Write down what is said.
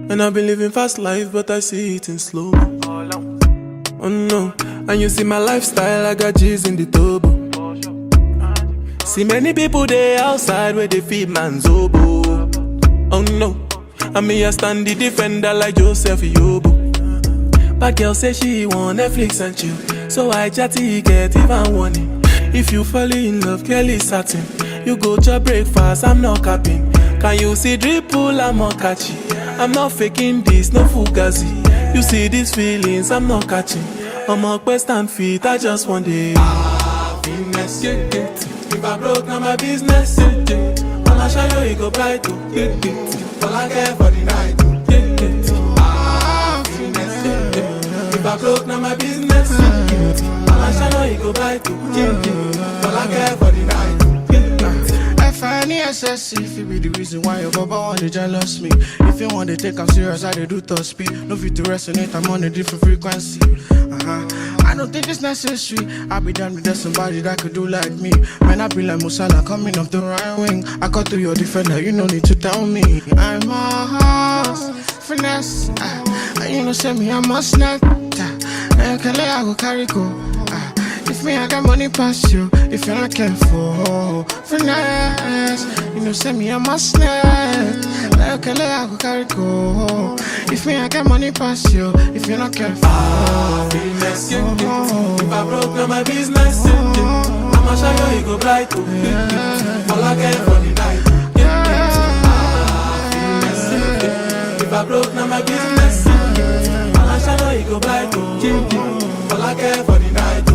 And I've been living fast life, but I see it in slow. Oh no, and you see my lifestyle, I got G's in the turbo. See many people there outside where they feed man's oboe. Oh no, and me I stand the defender like Joseph Yobo. But girl say she want Netflix and chill, so I chatty get even warning. If you fall in love, Kelly satin, you go to breakfast, I'm not capping. Can you see dripple, I'm not catchy. I'm not faking this, no fugazi. You see these feelings, I'm not catching. I'm a quest and feet, I just want it. Happiness, yeah, yeah. If I broke, now my business, yeah, yeah. All I show you, it go bright, too, yeah, yeah. All I care for the night, too, yeah, yeah. Happiness, yeah, yeah. If I broke, now my business, yeah, yeah. All I show you, it go bright, too, yeah, yeah. All I care for the night, too, yeah, yeah. F-I-N-E-S-S, if it be the reason why your baba want to jealous me. If you want to take I'm serious, I do top speed. No fit to resonate, I'm on a different frequency. I don't think it's necessary. I be done with that somebody that could do like me. Man, I be like Musala coming off the right wing. I cut through your defender, you no need to tell me. I'm a horse, finesse. And you know, send me, I'm a snack. And can I go carry go. If me, I got money past you. If you're not careful, finesse. You know, send me, I'm a snack. Can I go carry go. If me, I got money past you. If you're not careful, happiness, yeah, yeah. If I broke, now my business, yeah, yeah. I'ma show you, it go bright, too, yeah, yeah. All I care for the night, yeah, yeah. Happiness, yeah, yeah. If I broke, now my business, yeah, yeah. I'ma show you, it go bright, too, yeah, yeah. All I care for the night.